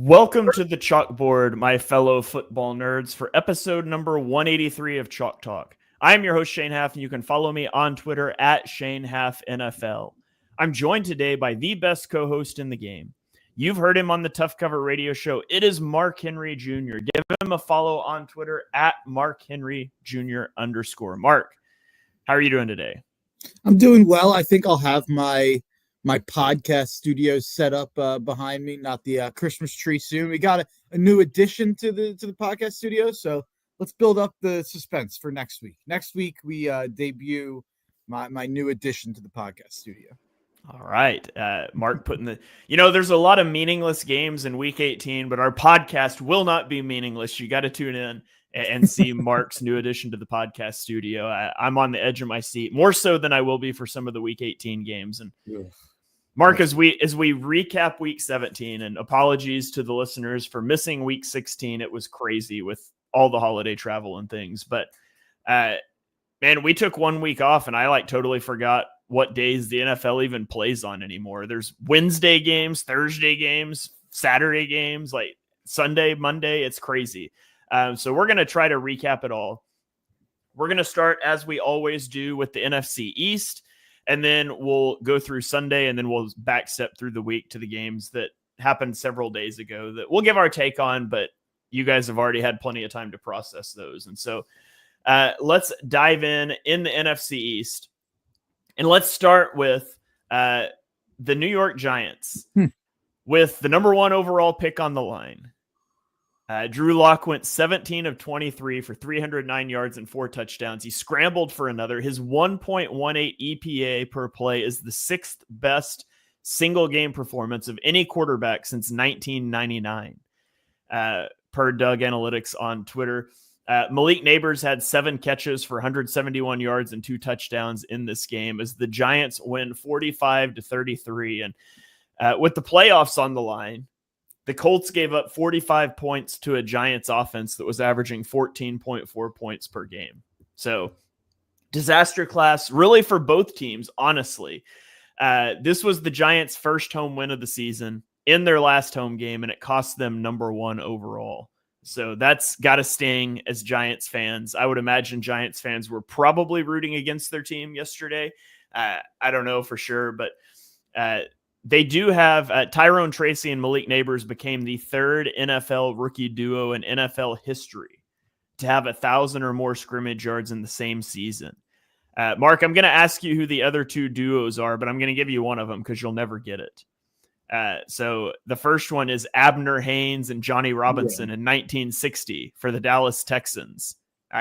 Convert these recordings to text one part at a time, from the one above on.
Welcome to the chalkboard, my fellow football nerds, for episode number 183 of Chalk Talk. I'm your host, Shane Haff, and you can follow me on Twitter at ShaneHaffNFL. I'm joined today by the best co-host in the game. You've heard him on the Tough Cover radio show. It is Mark Henry Jr. Give him a follow on Twitter at MarkHenryJr_. Mark, how are you doing today? I'm doing well. I think I'll have my podcast studio set up behind me, not the Christmas tree soon. We got a new addition to the podcast studio, so let's build up the suspense for next week. Next week we debut my new addition to the podcast studio. All right. Mark putting there's a lot of meaningless games in week 18, but our podcast will not be meaningless. You got to tune in and see Mark's new addition to the podcast studio. I'm on the edge of my seat, more so than I will be for some of the week 18 games. And Mark, as we recap week 17, and apologies to the listeners for missing week 16, it was crazy with all the holiday travel and things. But man, we took 1 week off, and I totally forgot what days the NFL even plays on anymore. There's Wednesday games, Thursday games, Saturday games, like Sunday, Monday. It's crazy. So we're going to try to recap it all. We're going to start, as we always do, with the NFC East, and then we'll go through Sunday, and then we'll backstep through the week to the games that happened several days ago that we'll give our take on, but you guys have already had plenty of time to process those. And so let's dive in the NFC East. And let's start with the New York Giants with the number 1 overall pick on the line. Drew Lock went 17 of 23 for 309 yards and 4 touchdowns. He scrambled for another. His 1.18 EPA per play is the 6th best single game performance of any quarterback since 1999, per Doug Analytics on Twitter. Malik Neighbors had 7 catches for 171 yards and 2 touchdowns in this game as the Giants win 45-33. And with the playoffs on the line, the Colts gave up 45 points to a Giants offense that was averaging 14.4 points per game. So disaster class really for both teams, honestly. This was the Giants' first home win of the season in their last home game, and it cost them number 1 overall. So that's got to sting as Giants fans. I would imagine Giants fans were probably rooting against their team yesterday. I don't know for sure, but they do have Tyrone Tracy and Malik Neighbors became the 3rd NFL rookie duo in NFL history to have 1,000 or more scrimmage yards in the same season. Mark, I'm going to ask you who the other 2 duos are, but I'm going to give you one of them because you'll never get it. So the first one is Abner Haynes and Johnny Robinson in 1960 for the Dallas Texans.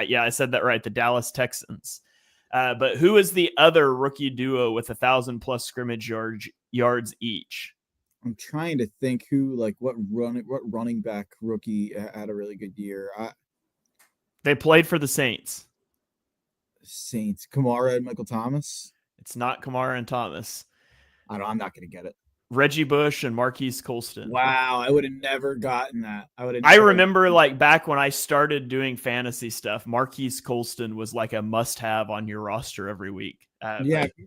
Yeah, I said that right. The Dallas Texans. But who is the other rookie duo with 1,000 plus scrimmage yards each? I'm trying to think what running back rookie had a really good year. They played for the Saints. Kamara and Michael Thomas. It's not Kamara and Thomas. I'm not going to get it. Reggie Bush and Marquise Colston. Wow, I would have never gotten that. I remember back when I started doing fantasy stuff, Marquise Colston was like a must-have on your roster every week.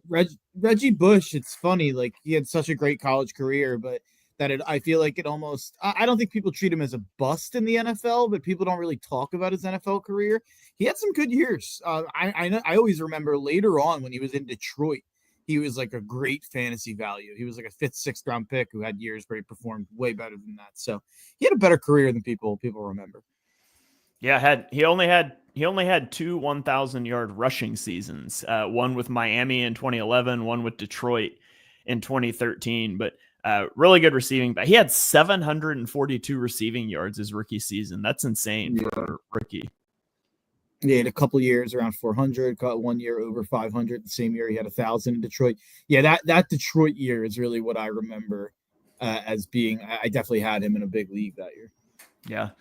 Reggie Bush, it's funny, he had such a great college career, but I feel like it almost, I don't think people treat him as a bust in the NFL, but people don't really talk about his NFL career. He had some good years. I always remember later on when he was in Detroit, he was a great fantasy value. He was a 5th, 6th round pick who had years where he performed way better than that. So he had a better career than people remember. Yeah, he only had 2 1,000-yard rushing seasons. One with Miami in 2011, one with Detroit in 2013. But really good receiving. But he had 742 receiving yards his rookie season. That's insane for a rookie. Yeah, he had a couple years around 400, got 1 year over 500. The same year he had 1,000 in Detroit. Yeah, that Detroit year is really what I remember as being. I definitely had him in a big league that year. Yeah.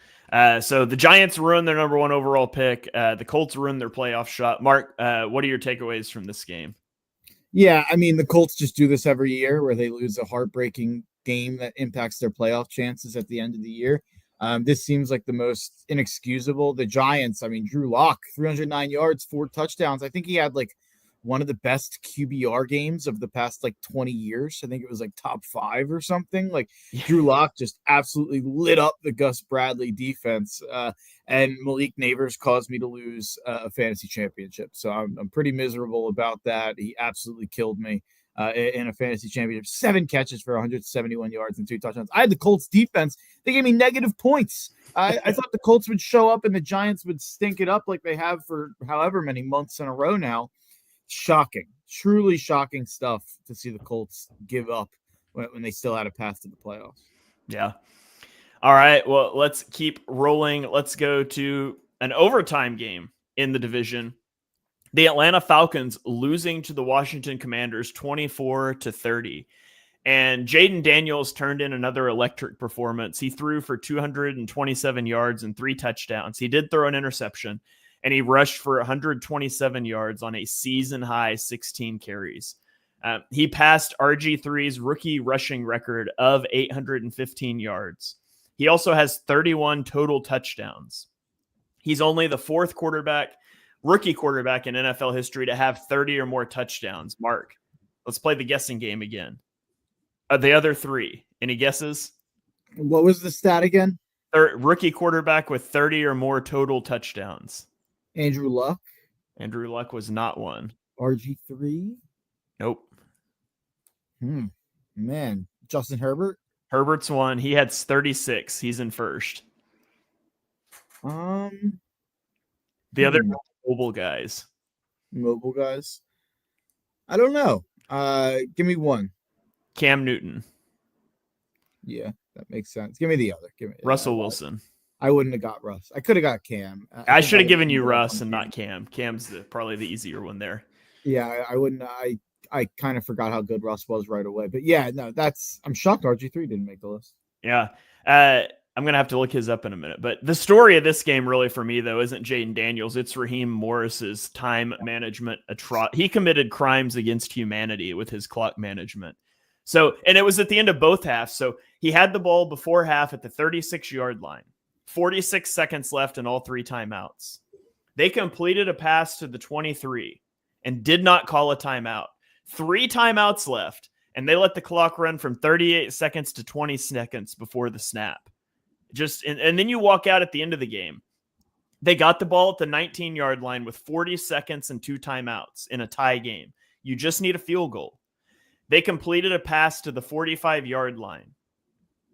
So the Giants ruined their number 1 overall pick. The Colts ruined their playoff shot. Mark, what are your takeaways from this game? Yeah, I mean, the Colts just do this every year where they lose a heartbreaking game that impacts their playoff chances at the end of the year. This seems like the most inexcusable. The Giants, Drew Lock, 309 yards, 4 touchdowns. I think he had one of the best QBR games of the past like 20 years. I think it was like top 5 or something. Like Drew Lock just absolutely lit up the Gus Bradley defense. And Malik Neighbors caused me to lose a fantasy championship. So I'm pretty miserable about that. He absolutely killed me in a fantasy championship. 7 catches for 171 yards and 2 touchdowns. I had the Colts defense. They gave me negative points. I thought the Colts would show up and the Giants would stink it up like they have for however many months in a row now. Shocking, truly shocking stuff to see the Colts give up when they still had a path to the playoffs. Yeah. All right. Well, let's keep rolling. Let's go to an overtime game in the division. The Atlanta Falcons losing to the Washington Commanders 24-30. And Jaden Daniels turned in another electric performance. He threw for 227 yards and 3 touchdowns. He did throw an interception, and he rushed for 127 yards on a season-high 16 carries. He passed RG3's rookie rushing record of 815 yards. He also has 31 total touchdowns. He's only the 4th rookie quarterback in NFL history to have 30 or more touchdowns. Mark, let's play the guessing game again. The other 3, any guesses? What was the stat again? Rookie quarterback with 30 or more total touchdowns. Andrew Luck. Andrew Luck was not one. RG3. Nope. Man, Justin Herbert. Herbert's one. He had 36. He's in first. The other mobile guys. Mobile guys. I don't know. Give me one. Cam Newton. Yeah, that makes sense. Give me the other. Give me Russell Wilson. I wouldn't have got Russ. I could have got Cam. I should have given you Russ and not Cam. Cam's probably the easier one there. Yeah, I wouldn't. I kind of forgot how good Russ was right away. But yeah, no, I'm shocked RG3 didn't make the list. Yeah. I'm going to have to look his up in a minute. But the story of this game really for me, though, isn't Jaden Daniels. It's Raheem Morris's time management. He committed crimes against humanity with his clock management. So, and it was at the end of both halves. So he had the ball before half at the 36-yard line, 46 seconds left in all 3 timeouts. They completed a pass to the 23 and did not call a timeout. 3 timeouts left, and they let the clock run from 38 seconds to 20 seconds before the snap. And then you walk out at the end of the game. They got the ball at the 19-yard line with 40 seconds and 2 timeouts in a tie game. You just need a field goal. They completed a pass to the 45-yard line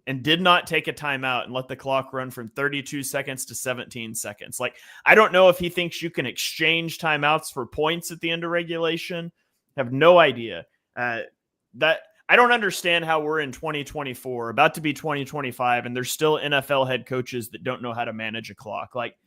and did not take a timeout and let the clock run from 32 seconds to 17 seconds. Like, I don't know if he thinks you can exchange timeouts for points at the end of regulation. I have no idea. I don't understand how we're in 2024, about to be 2025, and there's still NFL head coaches that don't know how to manage a clock. Like,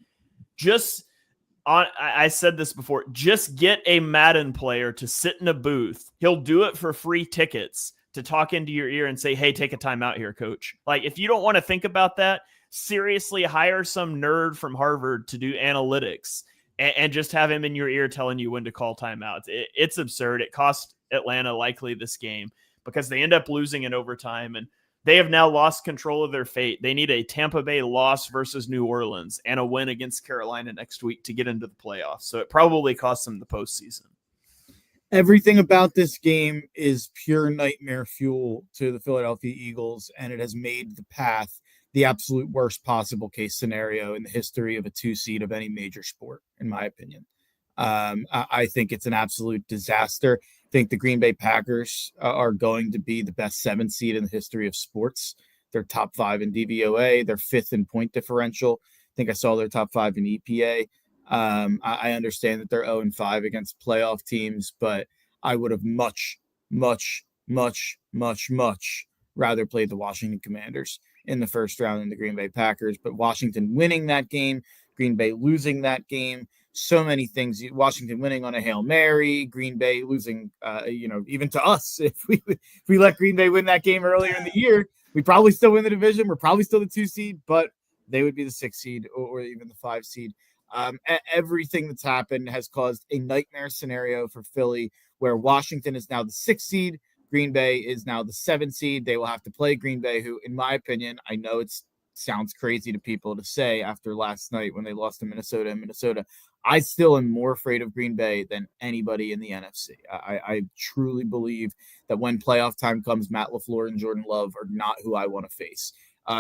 I said this before, just get a Madden player to sit in a booth. He'll do it for free tickets to talk into your ear and say, hey, take a timeout here, coach. Like, if you don't want to think about that, seriously hire some nerd from Harvard to do analytics and just have him in your ear telling you when to call timeouts. It's absurd. It cost Atlanta likely this game, because they end up losing in overtime, and they have now lost control of their fate. They need a Tampa Bay loss versus New Orleans and a win against Carolina next week to get into the playoffs. So it probably costs them the postseason. Everything about this game is pure nightmare fuel to the Philadelphia Eagles, and it has made the path the absolute worst possible case scenario in the history of a 2 seed of any major sport, in my opinion. I think it's an absolute disaster. I think the Green Bay Packers are going to be the best 7 seed in the history of sports. They're top 5 in DVOA. They're 5th in point differential. I think I saw their top 5 in EPA. I understand that they're 0-5 against playoff teams, but I would have much rather played the Washington Commanders in the first round than the Green Bay Packers. But Washington winning that game, Green Bay losing that game, so many things. Washington winning on a Hail Mary, Green Bay losing, even to us. If we let Green Bay win that game earlier in the year, we probably still win the division. We're probably still the 2 seed, but they would be the 6 seed or even the 5 seed. Everything that's happened has caused a nightmare scenario for Philly, where Washington is now the 6 seed. Green Bay is now the 7 seed. They will have to play Green Bay, who, in my opinion, I know it sounds crazy to people to say after last night when they lost to Minnesota in Minnesota, I still am more afraid of Green Bay than anybody in the NFC. I truly believe that when playoff time comes, Matt LaFleur and Jordan Love are not who I want to face.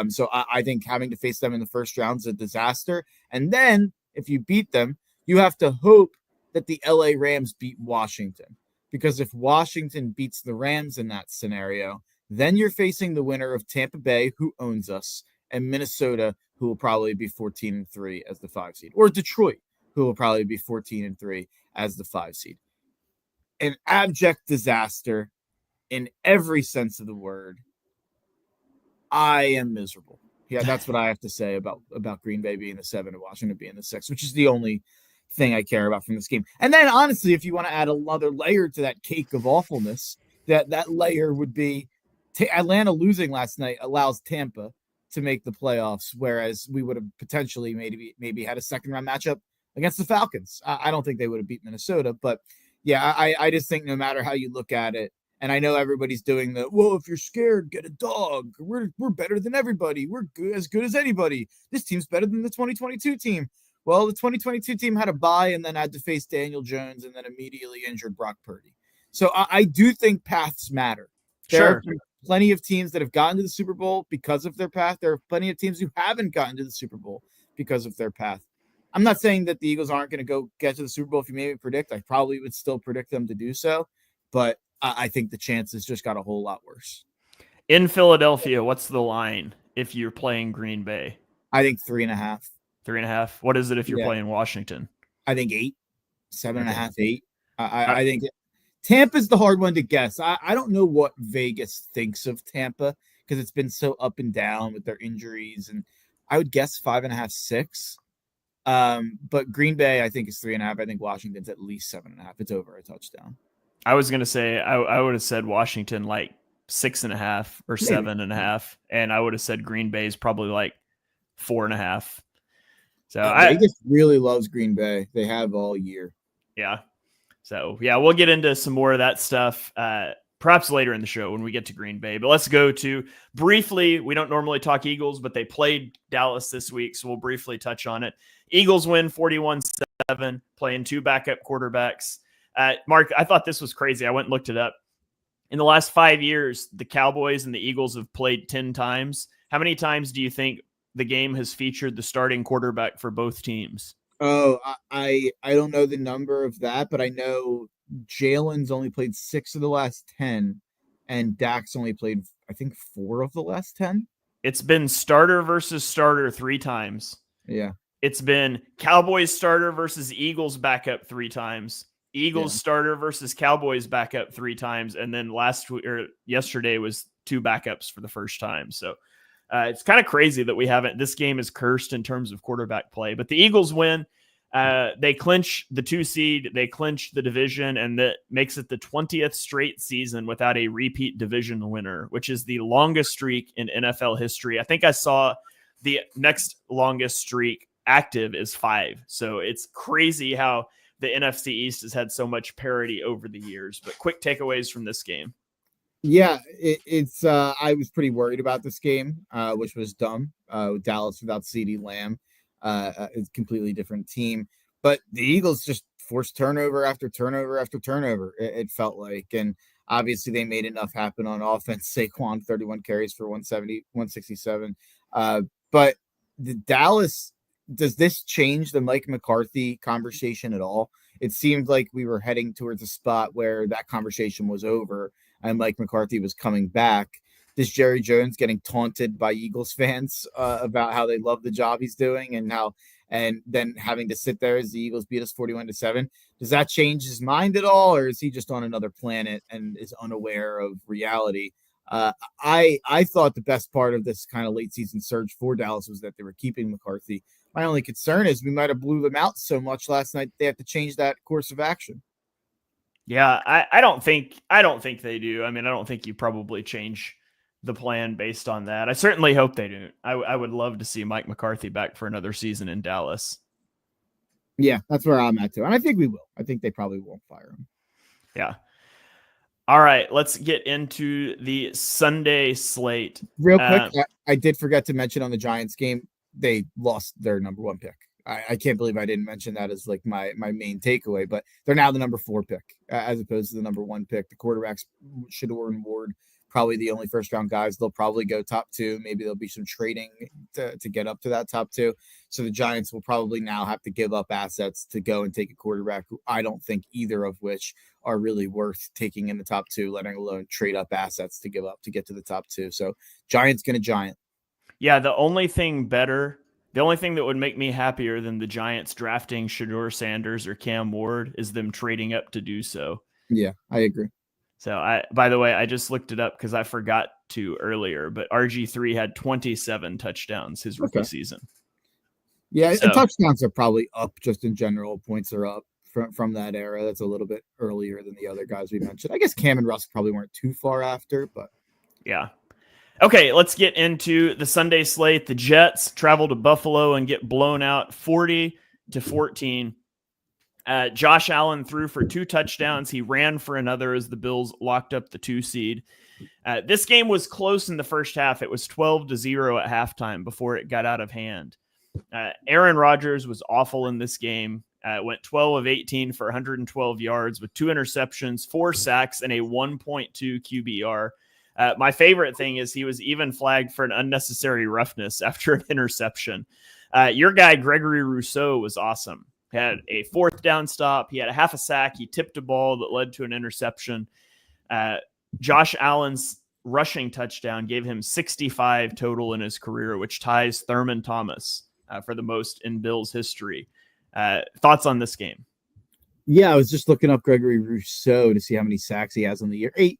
So I think having to face them in the first round is a disaster. And then if you beat them, you have to hope that the LA Rams beat Washington. Because if Washington beats the Rams in that scenario, then you're facing the winner of Tampa Bay, who owns us, and Minnesota, who will probably be 14-3 as the 5 seed, or Detroit, who will probably be 14-3 as the 5 seed. An abject disaster in every sense of the word. I am miserable. Yeah, that's what I have to say about Green Bay being the 7 and Washington being the 6, which is the only thing I care about from this game. And then, honestly, if you want to add another layer to that cake of awfulness, that layer would be Atlanta losing last night allows Tampa to make the playoffs, whereas we would have potentially maybe had a second round matchup against the Falcons. I don't think they would have beat Minnesota, but yeah, I just think no matter how you look at it, and I know everybody's doing well, if you're scared, get a dog. We're better than everybody. We're as good as anybody. This team's better than the 2022 team. Well, the 2022 team had a bye and then had to face Daniel Jones and then immediately injured Brock Purdy. So I do think paths matter. There are plenty of teams that have gotten to the Super Bowl because of their path. There are plenty of teams who haven't gotten to the Super Bowl because of their path. I'm not saying that the Eagles aren't going to go get to the Super Bowl. If you made me predict, I probably would still predict them to do so. But I think the chances just got a whole lot worse. In Philadelphia, what's the line if you're playing Green Bay? I think 3.5. 3.5. What is it if you're playing Washington? I think 8, 7.5, 8. I think Tampa's the hard one to guess. I don't know what Vegas thinks of Tampa because it's been so up and down with their injuries, and I would guess 5.5, 6. But Green Bay, I think, is 3.5. I think Washington's at least 7.5. It's over a touchdown. I was gonna say I would have said Washington like 6.5 or 7.5, and I would have said Green Bay is probably like 4.5. So Vegas really loves Green Bay. They have all year. Yeah. So yeah, we'll get into some more of that stuff perhaps later in the show when we get to Green Bay. But let's go to briefly. We don't normally talk Eagles, but they played Dallas this week, so we'll briefly touch on it. Eagles win 41-7, playing 2 backup quarterbacks. Mark, I thought this was crazy. I went and looked it up. In the last 5 years, the Cowboys and the Eagles have played 10 times. How many times do you think the game has featured the starting quarterback for both teams? Oh, I don't know the number of that, but I know Jalen's only played 6 of the last 10, and Dak's only played, I think, 4 of the last 10. It's been starter versus starter 3 times. Yeah. It's been Cowboys starter versus Eagles backup 3 times. Eagles starter versus Cowboys backup 3 times, and then yesterday was 2 backups for the first time. So it's kind of crazy that we haven't. This game is cursed in terms of quarterback play, but the Eagles win. They clinch the 2 seed. They clinch the division, and that makes it the 20th straight season without a repeat division winner, which is the longest streak in NFL history. I think I saw the next longest streak active is 5. So it's crazy how the NFC East has had so much parity over the years. But quick takeaways from this game. Yeah, it's I was pretty worried about this game, which was dumb. Dallas without CeeDee Lamb, it's a completely different team. But the Eagles just forced turnover after turnover after turnover, it felt like. And obviously they made enough happen on offense. Saquon, 31 carries for 170, 167. But the Dallas, does this change the Mike McCarthy conversation at all? It seemed like we were heading towards a spot where that conversation was over and Mike McCarthy was coming back. This Jerry Jones getting taunted by Eagles fans about how they love the job he's doing and then having to sit there as the Eagles beat us 41-7. Does that change his mind at all, or is he just on another planet and is unaware of reality? I thought the best part of this kind of late season surge for Dallas was that they were keeping McCarthy. My only concern is we might have blew them out so much last night they have to change that course of action. Yeah, I don't think they do. I mean, I don't think you probably change the plan based on that. I certainly hope they do. I would love to see Mike McCarthy back for another season in Dallas. Yeah, that's where I'm at too. And I think we will. I think they probably won't fire him. Yeah. All right, let's get into the Sunday slate. Real quick, I did forget to mention on the Giants game, they lost their number 1 pick. I can't believe I didn't mention that as like my main takeaway, but they're now the number 4 pick as opposed to the number 1 pick. The quarterbacks, Shador and Ward, probably the only first round guys. They'll probably go top 2. Maybe there'll be some trading to get up to that top 2. So the Giants will probably now have to give up assets to go and take a quarterback who I don't think either of which are really worth taking in the top 2, letting alone trade up assets to give up to get to the top 2. So Giants gonna giant. Yeah, the only thing that would make me happier than the Giants drafting Shador Sanders or Cam Ward is them trading up to do so. Yeah, I agree. So by the way, I just looked it up because I forgot to earlier, but RG3 had 27 touchdowns his rookie season. Yeah, and touchdowns are probably up just in general. Points are up from that era. That's a little bit earlier than the other guys we mentioned. I guess Cam and Russ probably weren't too far after, but yeah. Okay, let's get into the Sunday slate. The Jets travel to Buffalo and get blown out 40-14. Josh Allen threw for 2 touchdowns. He ran for another as the Bills locked up the 2 seed. This game was close in the first half. It was 12-0 at halftime before it got out of hand. Aaron Rodgers was awful in this game. Went 12 of 18 for 112 yards with 2 interceptions, 4 sacks, and a 1.2 QBR. My favorite thing is he was even flagged for an unnecessary roughness after an interception. Your guy, Gregory Rousseau, was awesome. He had a 4th down stop. He had a half a sack. He tipped a ball that led to an interception. Josh Allen's rushing touchdown gave him 65 total in his career, which ties Thurman Thomas for the most in Bills history. Thoughts on this game? Yeah, I was just looking up Gregory Rousseau to see how many sacks he has on the year. 8.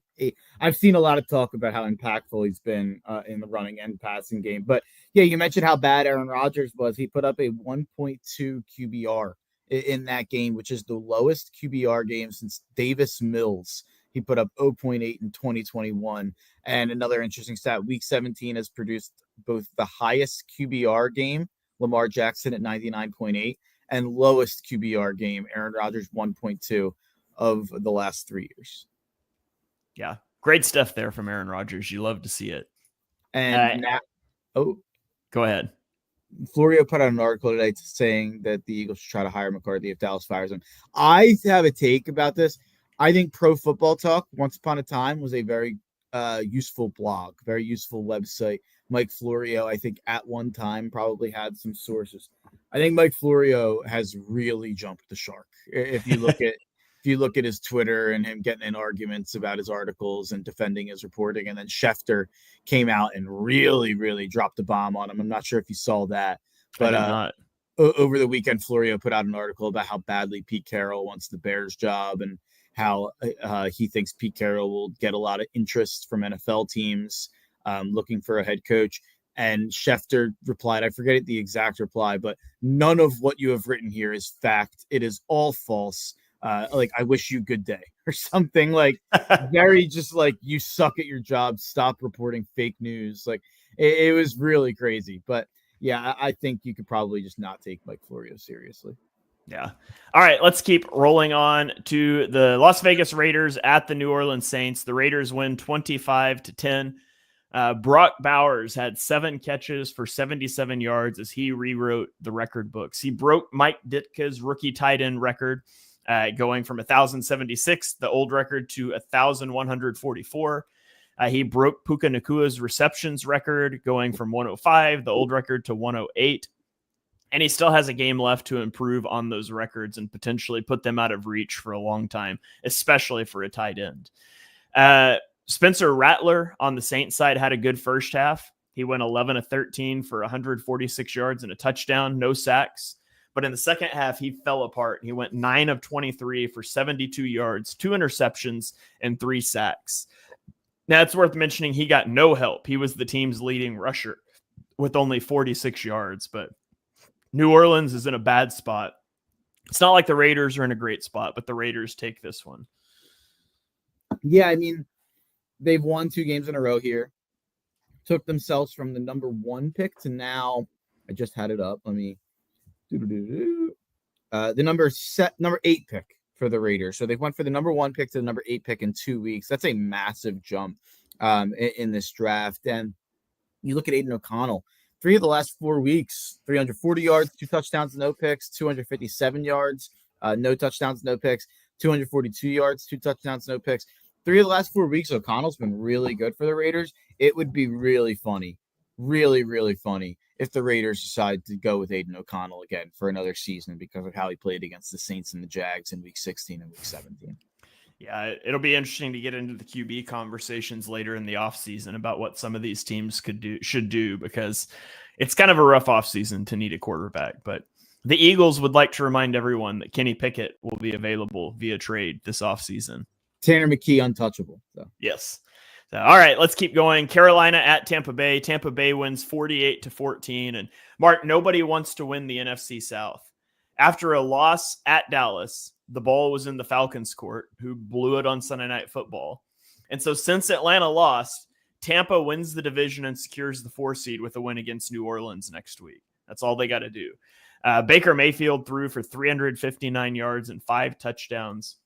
I've seen a lot of talk about how impactful he's been in the running and passing game. But yeah, you mentioned how bad Aaron Rodgers was. He put up a 1.2 QBR in that game, which is the lowest QBR game since Davis Mills. He put up 0.8 in 2021. And another interesting stat, Week 17 has produced both the highest QBR game, Lamar Jackson at 99.8, and lowest QBR game, Aaron Rodgers 1.2 of the last 3 years. Yeah, great stuff there from Aaron Rodgers. You love to see it. And go ahead. Florio put out an article today saying that the Eagles should try to hire McCarthy if Dallas fires him. I have a take about this. I think Pro Football Talk, once upon a time, was a very useful blog, very useful website. Mike Florio, I think at one time probably had some sources. I think Mike Florio has really jumped the shark. If you look at his Twitter and him getting in arguments about his articles and defending his reporting, and then Schefter came out and really, really dropped the bomb on him. I'm not sure if you saw that, but I did not. Over the weekend, Florio put out an article about how badly Pete Carroll wants the Bears job and how he thinks Pete Carroll will get a lot of interest from NFL teams looking for a head coach. And Schefter replied, I forget the exact reply, but none of what you have written here is fact. It is all false. Like, I wish you good day or something, like very just like, you suck at your job. Stop reporting fake news. Like it was really crazy. But yeah, I think you could probably just not take Mike Florio seriously. Yeah. All right, let's keep rolling on to the Las Vegas Raiders at the New Orleans Saints. The Raiders win 25-10. Brock Bowers had 7 catches for 77 yards as he rewrote the record books. He broke Mike Ditka's rookie tight end record, going from 1,076, the old record, to 1,144. He broke Puka Nakua's receptions record, going from 105, the old record, to 108. And he still has a game left to improve on those records and potentially put them out of reach for a long time, especially for a tight end. Spencer Rattler on the Saints side had a good first half. He went 11 of 13 for 146 yards and a touchdown, no sacks. But in the second half, he fell apart. He went 9 of 23 for 72 yards, 2 interceptions, and 3 sacks. Now, it's worth mentioning he got no help. He was the team's leading rusher with only 46 yards, but New Orleans is in a bad spot. It's not like the Raiders are in a great spot, but the Raiders take this one. Yeah, I mean, they've won 2 games in a row here. Took themselves from the number 1 pick to now. I just had it up. Let me the number 8 pick for the Raiders. So they went for the number 1 pick to the number 8 pick in 2 weeks. That's a massive jump in this draft. And you look at Aiden O'Connell. 3 of the last 4 weeks, 340 yards, 2 touchdowns, no picks, 257 yards, no touchdowns, no picks, 242 yards, 2 touchdowns, no picks. 3 of the last 4 weeks, O'Connell's been really good for the Raiders. It would be really funny, really, really funny if the Raiders decide to go with Aiden O'Connell again for another season because of how he played against the Saints and the Jags in week 16 and week 17. Yeah, it'll be interesting to get into the QB conversations later in the offseason about what some of these teams should do, because it's kind of a rough offseason to need a quarterback. But the Eagles would like to remind everyone that Kenny Pickett will be available via trade this offseason. Tanner McKee, untouchable. So. Yes. So, all right, let's keep going. Carolina at Tampa Bay. Tampa Bay wins 48-14. And Mark, nobody wants to win the NFC South. After a loss at Dallas, the ball was in the Falcons' court, who blew it on Sunday Night Football. And so since Atlanta lost, Tampa wins the division and secures the 4 seed with a win against New Orleans next week. That's all they got to do. Baker Mayfield threw for 359 yards and 5 touchdowns.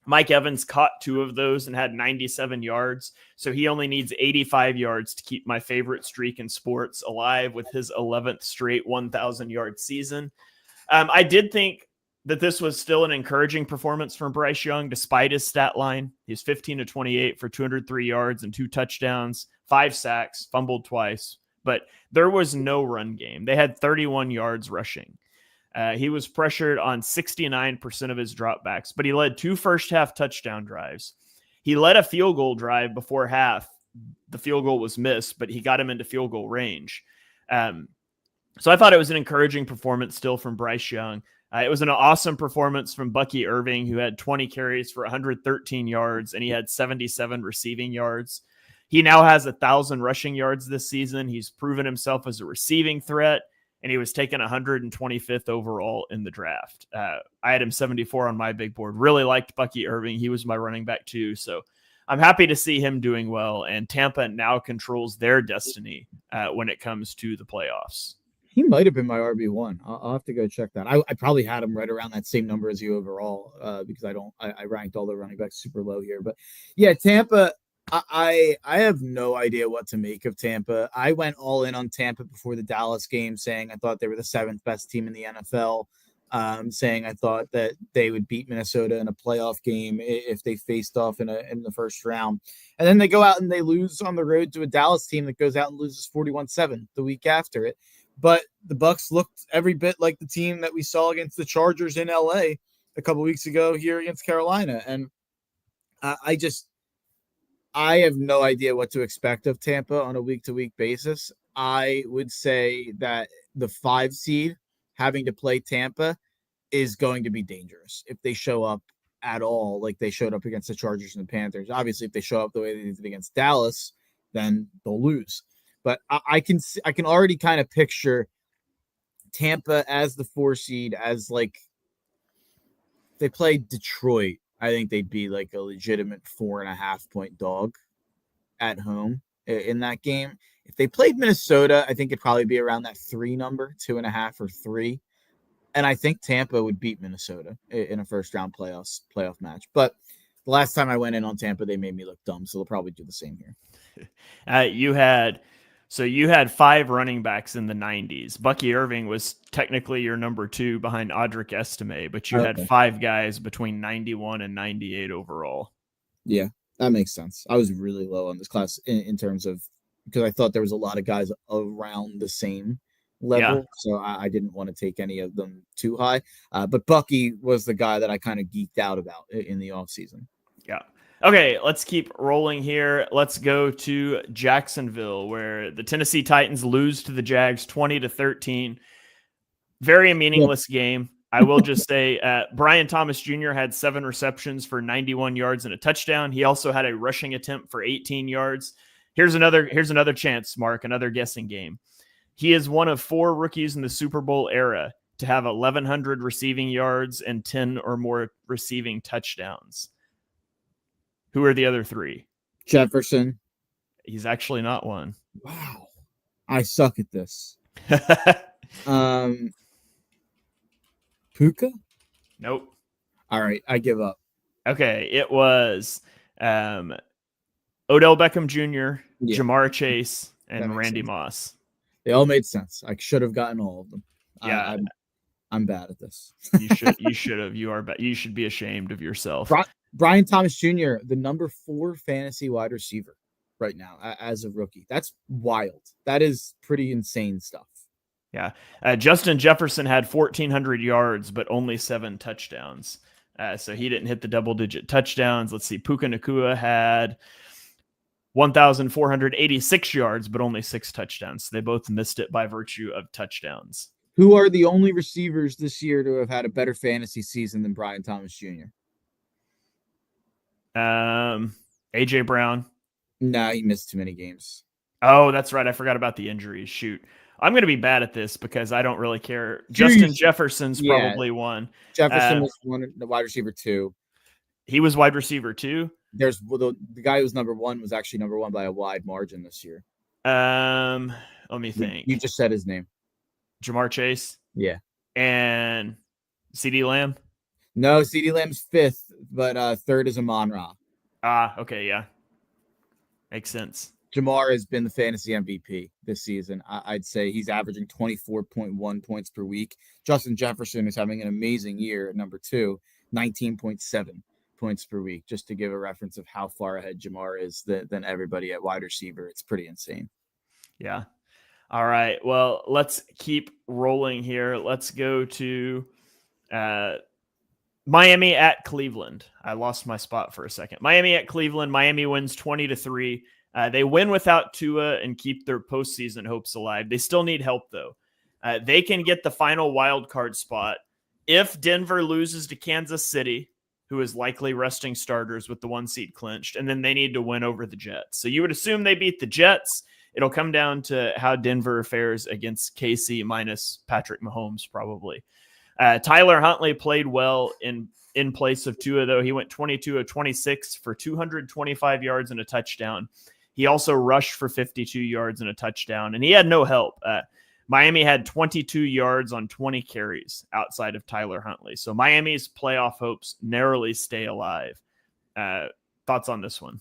Mike Evans caught 2 of those and had 97 yards. So he only needs 85 yards to keep my favorite streak in sports alive with his 11th straight 1,000-yard season. I did think that this was still an encouraging performance from Bryce Young, despite his stat line. He's 15-28 for 203 yards and 2 touchdowns, 5 sacks, fumbled twice, but there was no run game. They had 31 yards rushing. He was pressured on 69% of his dropbacks, but he led 2 first-half touchdown drives. He led a field goal drive before half. The field goal was missed, but he got him into field goal range. So I thought it was an encouraging performance still from Bryce Young. It was an awesome performance from Bucky Irving, who had 20 carries for 113 yards, and he had 77 receiving yards. He now has 1,000 rushing yards this season. He's proven himself as a receiving threat, and he was taken 125th overall in the draft. I had him 74 on my big board. Really liked Bucky Irving. He was my running back too. So I'm happy to see him doing well, and Tampa now controls their destiny when it comes to the playoffs. He might have been my RB1. I'll have to go check that. I probably had him right around that same number as you overall because I ranked all the running backs super low here. But yeah, Tampa, I have no idea what to make of Tampa. I went all in on Tampa before the Dallas game, saying I thought they were the 7th best team in the NFL, saying I thought that they would beat Minnesota in a playoff game if they faced off in the first round. And then they go out and they lose on the road to a Dallas team that goes out and loses 41-7 the week after it. But the Bucs looked every bit like the team that we saw against the Chargers in LA a couple weeks ago here against Carolina. And I have no idea what to expect of Tampa on a week-to-week basis. I would say that the 5 seed having to play Tampa is going to be dangerous if they show up at all like they showed up against the Chargers and the Panthers. Obviously, if they show up the way they did against Dallas, then they'll lose. But I can already kind of picture Tampa as the 4 seed, as like they played Detroit. I think they'd be like a legitimate 4.5 point dog at home in that game. If they played Minnesota, I think it'd probably be around that 3 number, 2.5 or 3. And I think Tampa would beat Minnesota in a first round playoff match. But the last time I went in on Tampa, they made me look dumb. So they'll probably do the same here. You had 5 running backs in the 90s. Bucky Irving was technically your number 2 behind Audric Estime, but you had 5 guys between 91 and 98 overall. Yeah, that makes sense. I was really low on this class in terms of, because I thought there was a lot of guys around the same level. Yeah. So I didn't want to take any of them too high. But Bucky was the guy that I kind of geeked out about in the offseason. Yeah. Okay, let's keep rolling here. Let's go to Jacksonville, where the Tennessee Titans lose to the Jags 20-13. Very meaningless game. I will just say Brian Thomas Jr. had 7 receptions for 91 yards and a touchdown. He also had a rushing attempt for 18 yards. Here's another chance, Mark, another guessing game. He is one of 4 rookies in the Super Bowl era to have 1,100 receiving yards and 10 or more receiving touchdowns. Who are the other 3? Jefferson. He's actually not one. Wow. I suck at this. Puka? Nope. All right, I give up. Okay, it was Odell Beckham Jr., Jamar Chase, and Randy Moss. They all made sense. I should have gotten all of them. Yeah, I'm bad at this. you should have. You are bad. You should be ashamed of yourself. Brian Thomas Jr., the number 4 fantasy wide receiver right now as a rookie. That's wild. That is pretty insane stuff. Yeah. Justin Jefferson had 1,400 yards, but only 7 touchdowns. So he didn't hit the double-digit touchdowns. Let's see. Puka Nacua had 1,486 yards, but only 6 touchdowns. So they both missed it by virtue of touchdowns. Who are the only receivers this year to have had a better fantasy season than Brian Thomas Jr.? AJ Brown. No, he missed too many games. Oh, that's right. I forgot about the injuries. Shoot. I'm going to be bad at this because I don't really care. Justin Jefferson's probably one. Jefferson was one, the wide receiver 2. He was wide receiver 2. There's the guy who was number 1 was actually number 1 by a wide margin this year. Let me think. You just said his name. Jamar Chase. Yeah. And CeeDee Lamb. No, CeeDee Lamb's 5th, but 3rd is Amon-Ra. Okay, yeah. Makes sense. Jamar has been the fantasy MVP this season. I'd say he's averaging 24.1 points per week. Justin Jefferson is having an amazing year at number 2, 19.7 points per week, just to give a reference of how far ahead Jamar is than everybody at wide receiver. It's pretty insane. Yeah. All right. Well, let's keep rolling here. Let's go to Miami at Cleveland. I lost my spot for a second. Miami at Cleveland. Miami wins 20-3. They win without Tua and keep their postseason hopes alive. They still need help, though. They can get the final wild card spot if Denver loses to Kansas City, who is likely resting starters with the 1 seed clinched, and then they need to win over the Jets. So you would assume they beat the Jets. It'll come down to how Denver fares against KC minus Patrick Mahomes, probably. Tyler Huntley played well in place of Tua, though. He went 22 of 26 for 225 yards and a touchdown. He also rushed for 52 yards and a touchdown, and he had no help. Miami had 22 yards on 20 carries outside of Tyler Huntley. So Miami's playoff hopes narrowly stay alive. Thoughts on this one?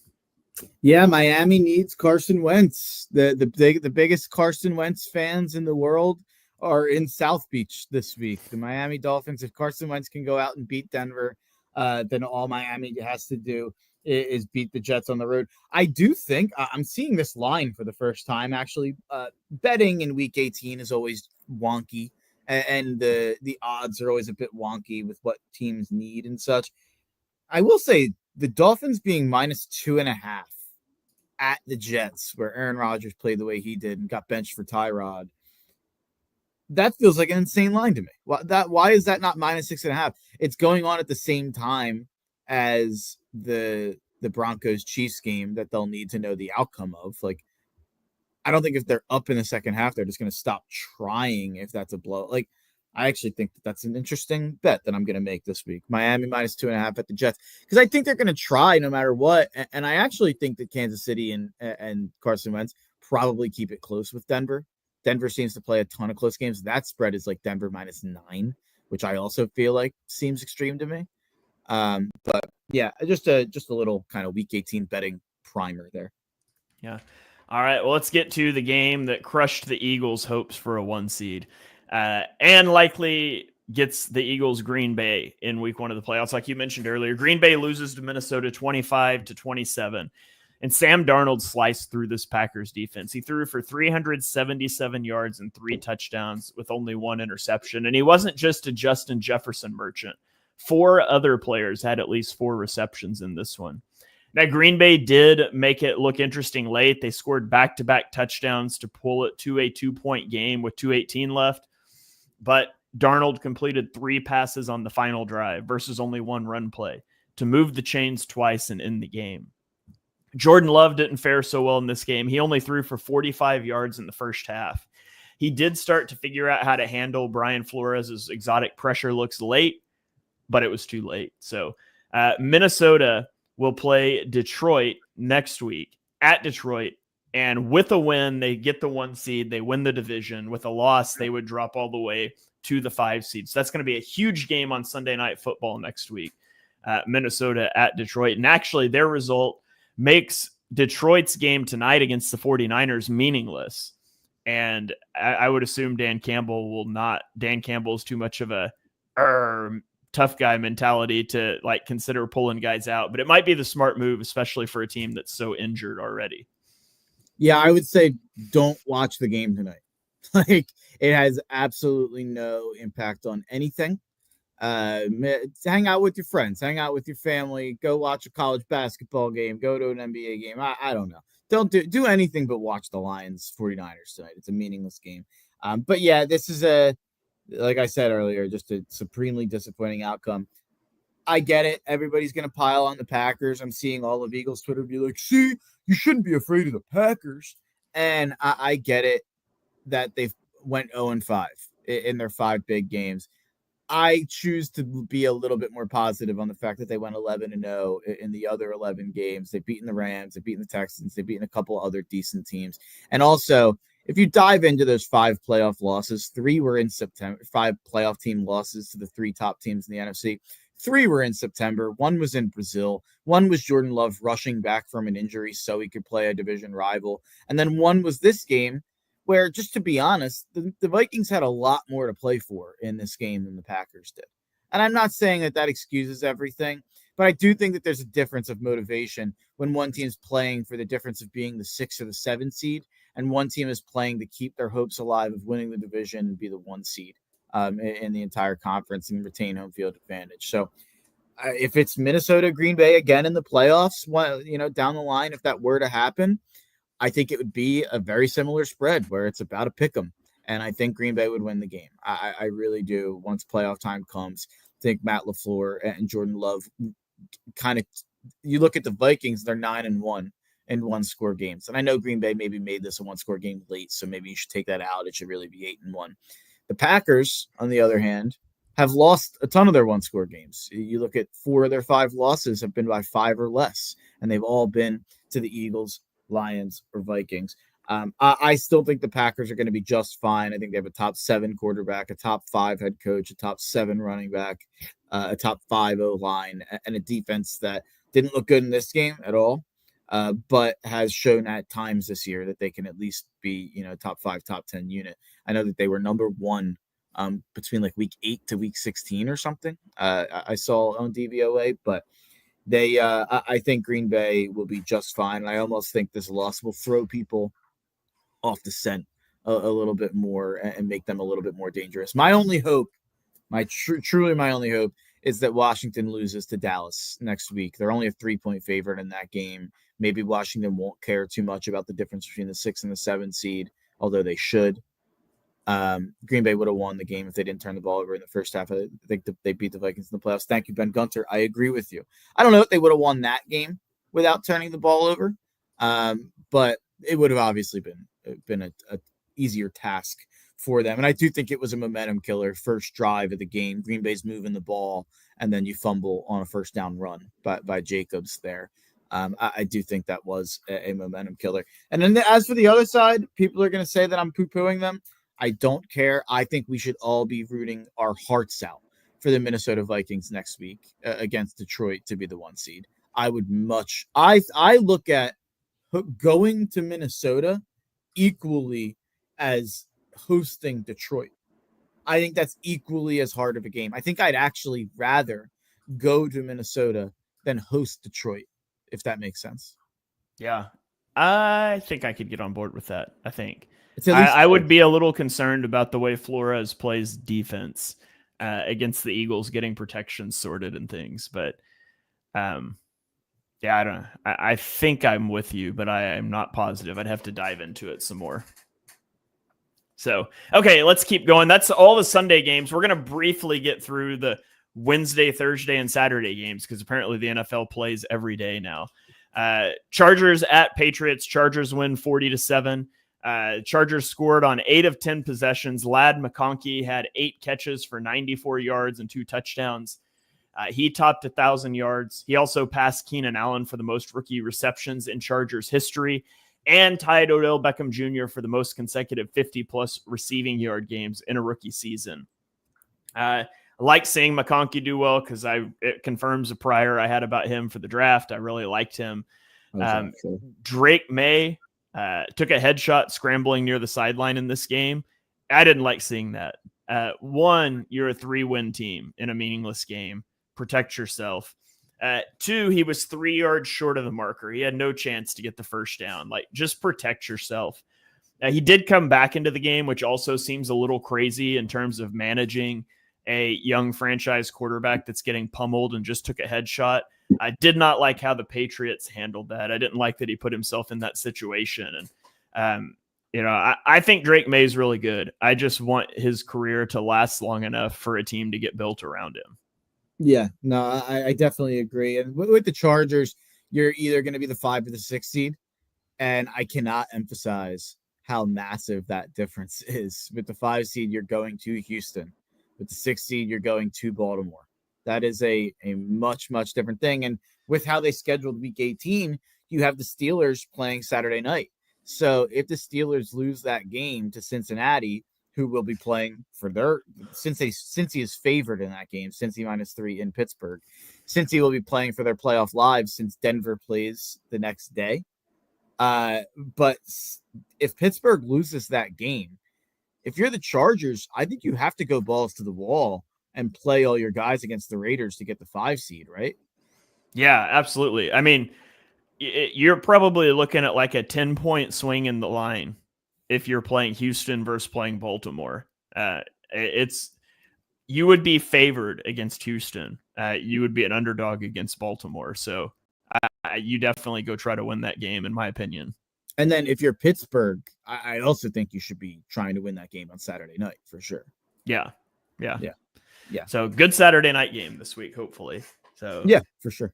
Yeah, Miami needs Carson Wentz. The biggest Carson Wentz fans in the world are in South Beach this week. The Miami Dolphins, if Carson Wentz can go out and beat Denver, then all Miami has to do is beat the Jets on the road. I do think I'm seeing this line for the first time. Actually, betting in Week 18 is always wonky, and the odds are always a bit wonky with what teams need and such. I will say the Dolphins being -2.5 at the Jets, where Aaron Rodgers played the way he did and got benched for Tyrod. That feels like an insane line to me. Why is that not -6.5? It's going on at the same time as the Broncos Chiefs game that they'll need to know the outcome of. Like, I don't think if they're up in the second half, they're just going to stop trying if that's a blow. Like, I actually think that's an interesting bet that I'm going to make this week. Miami -2.5 at the Jets, because I think they're going to try no matter what. And I actually think that Kansas City and Carson Wentz probably keep it close with Denver. Denver seems to play a ton of close games. That spread is like Denver -9, which I also feel like seems extreme to me. But yeah, just a little kind of Week 18 betting primer there. Yeah. All right. Well, let's get to the game that crushed the Eagles' hopes for a 1 seed, and likely gets the Eagles Green Bay in Week 1 of the playoffs. Like you mentioned earlier, Green Bay loses to Minnesota 25-27. And Sam Darnold sliced through this Packers defense. He threw for 377 yards and 3 touchdowns with only 1 interception. And he wasn't just a Justin Jefferson merchant. 4 other players had at least 4 receptions in this one. Now, Green Bay did make it look interesting late. They scored back-to-back touchdowns to pull it to a 2-point game with 2:18 left. But Darnold completed 3 passes on the final drive versus only 1 run play to move the chains twice and end the game. Jordan Love didn't fare so well in this game. He only threw for 45 yards in the first half. He did start to figure out how to handle Brian Flores' exotic pressure looks late, but it was too late. So Minnesota will play Detroit next week at Detroit. And with a win, they get the 1 seed. They win the division. With a loss, they would drop all the way to the 5 seed. So that's going to be a huge game on Sunday Night Football next week. Minnesota at Detroit. And actually, their result makes Detroit's game tonight against the 49ers meaningless. And I would assume Dan Campbell will not. Dan Campbell's too much of a tough guy mentality to like consider pulling guys out. But it might be the smart move, especially for a team that's so injured already. Yeah, I would say don't watch the game tonight. Like, it has absolutely no impact on anything. Hang out with your friends, hang out with your family, go watch a college basketball game, go to an NBA game. I don't know. Don't do anything but watch the Lions 49ers tonight. It's a meaningless game. But yeah, this is like I said earlier, just a supremely disappointing outcome. I get it. Everybody's going to pile on the Packers. I'm seeing all of Eagles Twitter be like, see, you shouldn't be afraid of the Packers. And I get it that they've went 0-5 in their 5 big games. I choose to be a little bit more positive on the fact that they went 11-0 in the other 11 games. They've beaten the Rams, they've beaten the Texans, they've beaten a couple other decent teams. And also, if you dive into those 5 playoff losses, 3 were in September, 5 playoff team losses to the 3 top teams in the NFC. 3 were in September. 1 was in Brazil. 1 was Jordan Love rushing back from an injury so he could play a division rival. And then 1 was this game where, just to be honest, the Vikings had a lot more to play for in this game than the Packers did. And I'm not saying that excuses everything, but I do think that there's a difference of motivation when one team's playing for the difference of being the 6 or the 7 seed, and one team is playing to keep their hopes alive of winning the division and be the 1 seed in the entire conference and retain home field advantage. So if it's Minnesota, Green Bay again in the playoffs, down the line, if that were to happen, I think it would be a very similar spread where it's about a pick 'em. And I think Green Bay would win the game. I really do. Once playoff time comes, I think Matt LaFleur and Jordan Love kind of, you look at the Vikings, they're 9-1 in 1-score games. And I know Green Bay maybe made this a 1-score game late, so maybe you should take that out. It should really be 8-1. The Packers, on the other hand, have lost a ton of their 1-score games. You look at 4 of their 5 losses have been by 5 or less, and they've all been to the Eagles, Lions, or Vikings. I still think the Packers are going to be just fine. I think they have a top 7 quarterback, a top 5 head coach, a top 7 running back, a top 5 O-line, and a defense that didn't look good in this game at all, but has shown at times this year that they can at least be, top 5, top 10 unit. I know that they were number 1 between like week 8 to week 16 or something. I saw on DVOA, but I think Green Bay will be just fine. And I almost think this loss will throw people off the scent a little bit more and make them a little bit more dangerous. My only hope, truly my only hope, is that Washington loses to Dallas next week. They're only a 3-point favorite in that game. Maybe Washington won't care too much about the difference between the 6 and the 7 seed, although they should. Green Bay would have won the game if they didn't turn the ball over in the first half. I think they beat the Vikings in the playoffs. Thank you, Ben Gunter. I agree with you. I don't know if they would have won that game without turning the ball over, but it would have obviously been a easier task for them. And I do think it was a momentum killer. First drive of the game, Green Bay's moving the ball, and then you fumble on a first down run by Jacobs there. I do think that was a momentum killer. And then as for the other side, people are going to say that I'm poo-pooing them. I don't care. I think we should all be rooting our hearts out for the Minnesota Vikings next week against Detroit to be the 1 seed. I look at going to Minnesota equally as hosting Detroit. I think that's equally as hard of a game. I think I'd actually rather go to Minnesota than host Detroit, if that makes sense. Yeah, I think I could get on board with that. It's at least I would be a little concerned about the way Flores plays defense against the Eagles, getting protection sorted and things. But yeah, I don't know. I think I'm with you, but I am not positive. I'd have to dive into it some more. So, okay, let's keep going. That's all the Sunday games. We're going to briefly get through the Wednesday, Thursday, and Saturday games because apparently the NFL plays every day now. Chargers at Patriots. Chargers win 40-7. Chargers scored on 8 of 10 possessions. Ladd McConkey had 8 catches for 94 yards and 2 touchdowns. He topped 1,000 yards. He also passed Keenan Allen for the most rookie receptions in Chargers history and tied Odell Beckham Jr. for the most consecutive 50-plus receiving yard games in a rookie season. I like seeing McConkey do well because it confirms a prior I had about him for the draft. I really liked him. Drake May took a headshot scrambling near the sideline in this game. I didn't like seeing that. One, you're a 3-win team in a meaningless game. Protect yourself. Two, he was 3 yards short of the marker. He had no chance to get the first down. Like, just protect yourself. He did come back into the game, which also seems a little crazy in terms of managing a young franchise quarterback that's getting pummeled and just took a headshot. I did not like how the Patriots handled that. I didn't like that he put himself in that situation. And, I think Drake May is really good. I just want his career to last long enough for a team to get built around him. Yeah, no, I definitely agree. And with the Chargers, you're either going to be the 5 or the 6 seed. And I cannot emphasize how massive that difference is. With the 5 seed, you're going to Houston. With the 6 seed, you're going to Baltimore. That is a much, much different thing. And with how they scheduled week 18, you have the Steelers playing Saturday night. So if the Steelers lose that game to Cincinnati, who will be playing for their Cincy is favored in that game, Cincy -3 in Pittsburgh. Cincy will be playing for their playoff lives since Denver plays the next day. But if Pittsburgh loses that game, if you're the Chargers, I think you have to go balls to the wall and play all your guys against the Raiders to get the 5 seed, right? Yeah, absolutely. I mean, you're probably looking at like a 10-point swing in the line if you're playing Houston versus playing Baltimore. You would be favored against Houston. You would be an underdog against Baltimore. So you definitely go try to win that game, in my opinion. And then if you're Pittsburgh, I also think you should be trying to win that game on Saturday night for sure. Yeah. So good Saturday night game this week, hopefully. So yeah, for sure.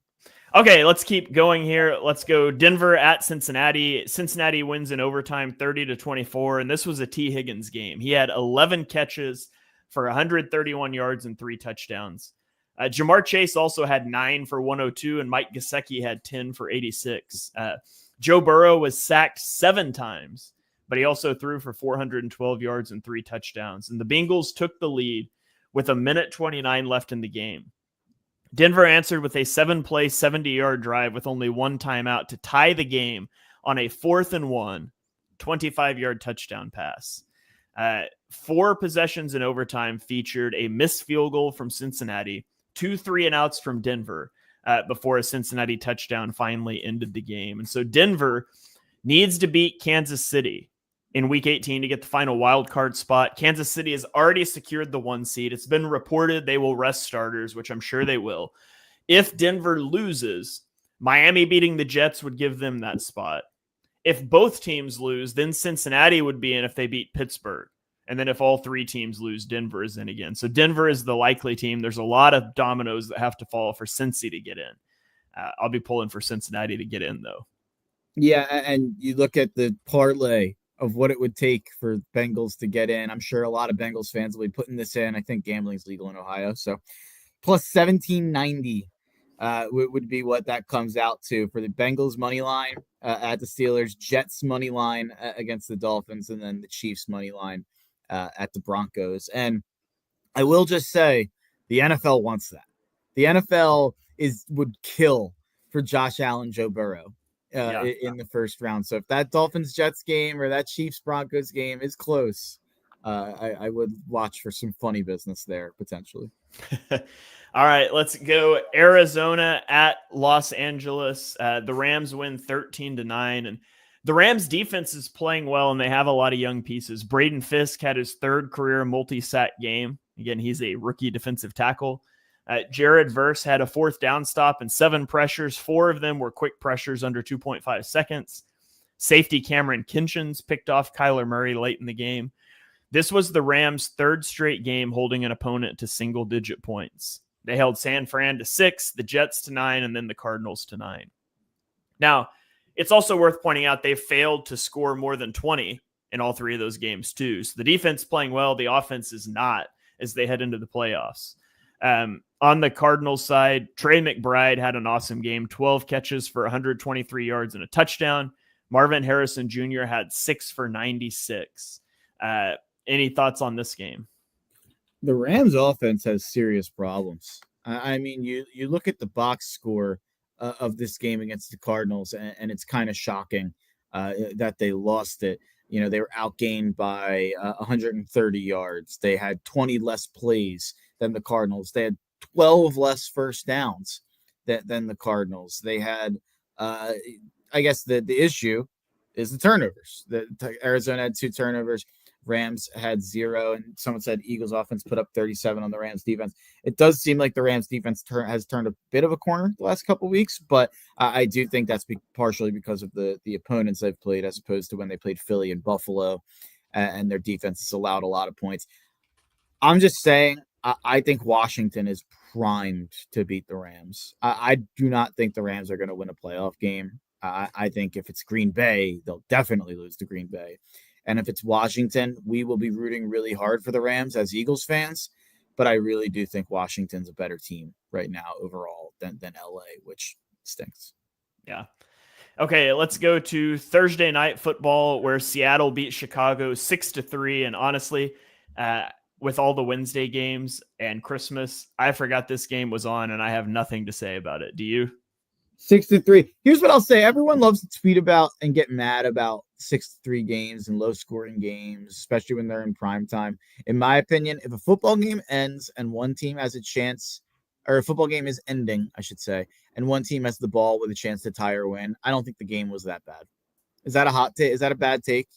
Okay, let's keep going here. Let's go Denver at Cincinnati. Cincinnati wins in overtime 30-24, and this was a T. Higgins game. He had 11 catches for 131 yards and 3 touchdowns. Jamar Chase also had 9 for 102, and Mike Gesicki had 10 for 86. Joe Burrow was sacked 7 times, but he also threw for 412 yards and 3 touchdowns. And the Bengals took the lead with 1:29 left in the game. Denver answered with a 7-play, 70-yard drive with only 1 timeout to tie the game on a 4th and 1, 25-yard touchdown pass. 4 possessions in overtime featured a missed field goal from Cincinnati, 2 3-and-outs from Denver before a Cincinnati touchdown finally ended the game. And so Denver needs to beat Kansas City in Week 18 to get the final wild card spot. Kansas City has already secured the 1 seed. It's been reported they will rest starters, which I'm sure they will. If Denver loses, Miami beating the Jets would give them that spot. If both teams lose, then Cincinnati would be in if they beat Pittsburgh. And then if all 3 teams lose, Denver is in again. So Denver is the likely team. There's a lot of dominoes that have to fall for Cincy to get in. I'll be pulling for Cincinnati to get in, though. Yeah, and you look at the parlay of what it would take for Bengals to get in. I'm sure a lot of Bengals fans will be putting this in. I think gambling's legal in Ohio. So plus 1790 would be what that comes out to for the Bengals money line at the Steelers, Jets money line against the Dolphins, and then the Chiefs money line at the Broncos. And I will just say the NFL wants that. The NFL would kill for Josh Allen, Joe Burrow. In the first round. So if that Dolphins-Jets game or that Chiefs-Broncos game is close, I would watch for some funny business there, potentially. All right, let's go Arizona at Los Angeles. The Rams win 13-9, and the Rams defense is playing well, and they have a lot of young pieces. Braden Fisk had his 3rd career multi-sack game. Again, he's a rookie defensive tackle. Jared Verse had a 4th down stop and 7 pressures. 4 of them were quick pressures under 2.5 seconds. Safety Cameron Kinchins picked off Kyler Murray late in the game. This was the Rams' 3rd straight game holding an opponent to single-digit points. They held San Fran to 6, the Jets to 9, and then the Cardinals to 9. Now, it's also worth pointing out they failed to score more than 20 in all 3 of those games, too. So the defense playing well, the offense is not as they head into the playoffs. On the Cardinals side, Trey McBride had an awesome game, 12 catches for 123 yards and a touchdown. Marvin Harrison Jr. had 6 for 96. Any thoughts on this game? The Rams offense has serious problems. I mean, you look at the box score of this game against the Cardinals, and it's kind of shocking. that they lost it. They were outgained by 130 yards. They had 20 less plays than the Cardinals. They had 12 less first downs than the Cardinals. They had, I guess the issue is the turnovers. Arizona had 2 turnovers. Rams had 0, and someone said Eagles offense put up 37 on the Rams defense. It does seem like the Rams defense has turned a bit of a corner the last couple of weeks, but I do think that's partially because of the opponents they've played as opposed to when they played Philly and Buffalo, and their defense has allowed a lot of points. I'm just saying, I think Washington is primed to beat the Rams. I do not think the Rams are going to win a playoff game. I think if it's Green Bay, they'll definitely lose to Green Bay. And if it's Washington, we will be rooting really hard for the Rams as Eagles fans. But I really do think Washington's a better team right now overall than LA, which stinks. Yeah. Okay, let's go to Thursday night football where Seattle beat Chicago 6-3. And honestly, with all the Wednesday games and Christmas, I forgot this game was on and I have nothing to say about it. Do you? 6-3. Here's what I'll say. Everyone loves to tweet about and get mad about 6-3 games and low scoring games, especially when they're in prime time. In my opinion, if a football game ends and one team has a chance, or a football game is ending, I should say, and one team has the ball with a chance to tie or win, I don't think the game was that bad. Is that a hot take? Is that a bad take?